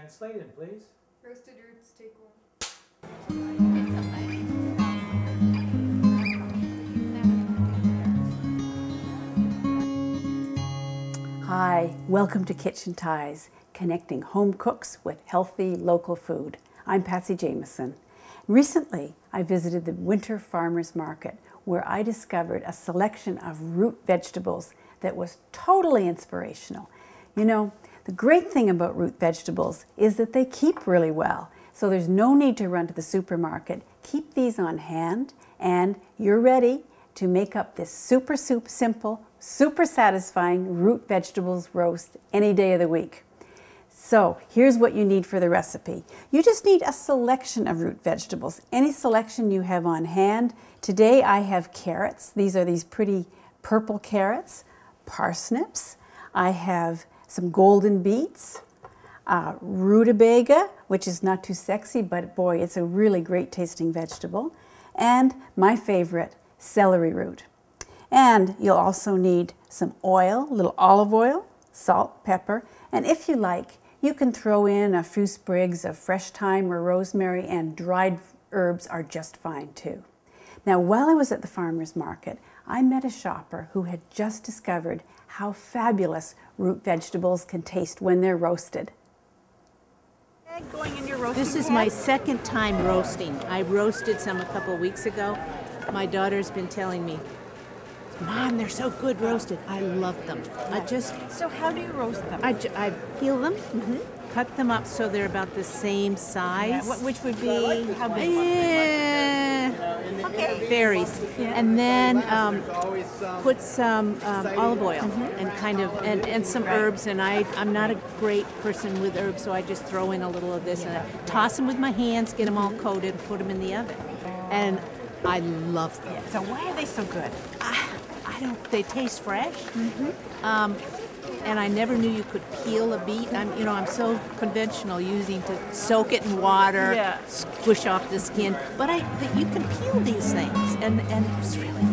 And Sladen, please. Roasted roots, take one. Hi, welcome to Kitchen Ties, connecting home cooks with healthy local food. I'm Patsy Jameson. Recently, I visited the Winter Farmers Market, where I discovered a selection of root vegetables that was totally inspirational. You know, the great thing about root vegetables is that they keep really well, so there's no need to run to the supermarket. Keep these on hand, and you're ready to make up this super simple, super satisfying root vegetables roast any day of the week. So here's what you need for the recipe. You just need a selection of root vegetables, any selection you have on hand. Today I have carrots. These are these pretty purple carrots, parsnips. I have some golden beets, rutabaga, which is not too sexy, but boy, it's a really great tasting vegetable, and my favorite, celery root. And you'll also need some oil, a little olive oil, salt, pepper, and if you like, you can throw in a few sprigs of fresh thyme or rosemary, and dried herbs are just fine too. Now, while I was at the farmer's market, I met a shopper who had just discovered how fabulous root vegetables can taste when they're roasted. Going in your roasting This is pan? my second time roasting. I roasted some a couple weeks ago. My daughter's been telling me, Mom, they're so good roasted. I love them. So how do you roast them? I peel them, cut them up so they're about the same size. Yeah, which would be how big? Okay. Varies. Yeah. And then put some olive oil and kind of and some herbs. And I'm not a great person with herbs, so I just throw in a little of this and I toss them with my hands, get them all coated, and put them in the oven. And I love them. Yeah. So why are they so good? They taste fresh. And I never knew you could peel a beet. I'm so conventional using to soak it in water, squish off the skin. But you can peel these things, and it's really good.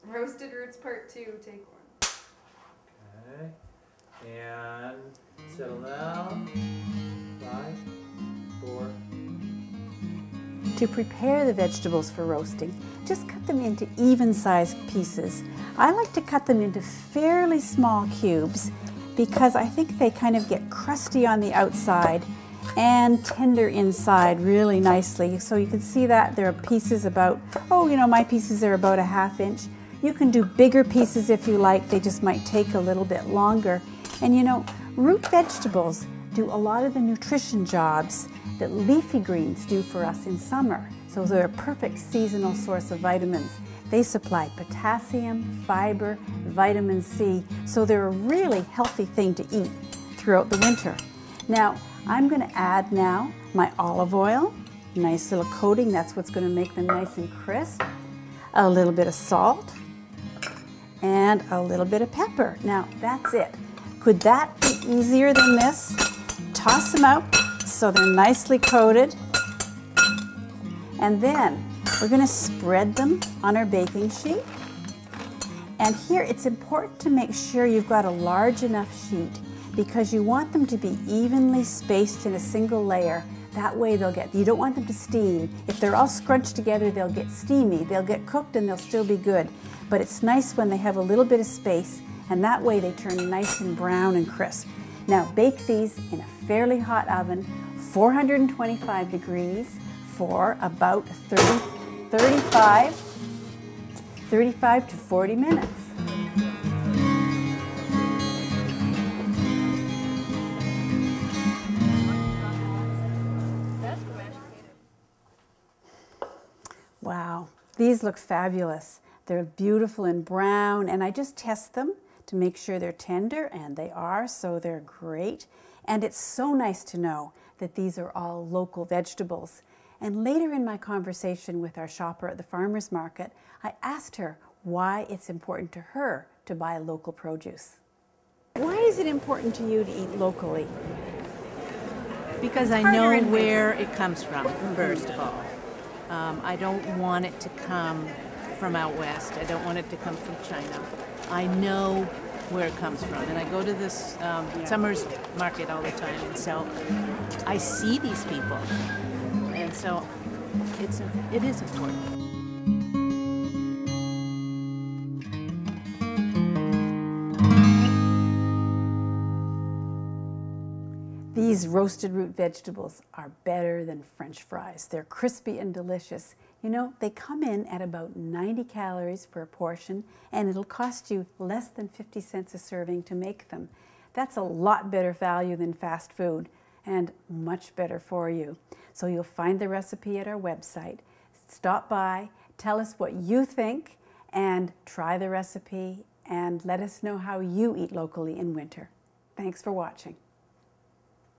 Roasted roots part 2, take one. Okay. And settle down. 5, 4. To prepare the vegetables for roasting, just cut them into even-sized pieces. I like to cut them into fairly small cubes because I think they kind of get crusty on the outside and tender inside really nicely. So you can see that there are pieces about, my pieces are about a ½ inch. You can do bigger pieces if you like. They just might take a little bit longer. And root vegetables do a lot of the nutrition jobs that leafy greens do for us in summer. So they're a perfect seasonal source of vitamins. They supply potassium, fiber, vitamin C, so they're a really healthy thing to eat throughout the winter. Now, I'm going to add now my olive oil, nice little coating, that's what's going to make them nice and crisp, a little bit of salt, and a little bit of pepper. Now, that's it. Could that be easier than this? Toss them out so they're nicely coated. And then we're going to spread them on our baking sheet. And here it's important to make sure you've got a large enough sheet because you want them to be evenly spaced in a single layer. That way you don't want them to steam. If they're all scrunched together, they'll get steamy. They'll get cooked and they'll still be good. But it's nice when they have a little bit of space, and that way they turn nice and brown and crisp. Now bake these in a fairly hot oven, 425 degrees for about 35 to 40 minutes. Wow, these look fabulous. They're beautiful and brown, and I just test them to make sure they're tender, and they are, so they're great. And it's so nice to know that these are all local vegetables. And later in my conversation with our shopper at the farmer's market, I asked her why it's important to her to buy local produce. Why is it important to you to eat locally? Because I know where it comes from, first of all. I don't want it to come from out west. I don't want it to come from China. I know where it comes from, and I go to this summer's market all the time, and so I see these people, and so it is important. These roasted root vegetables are better than French fries. They're crispy and delicious. You know, they come in at about 90 calories per portion, and it'll cost you less than 50 cents a serving to make them. That's a lot better value than fast food, and much better for you. So you'll find the recipe at our website. Stop by, tell us what you think, and try the recipe, and let us know how you eat locally in winter. Thanks for watching.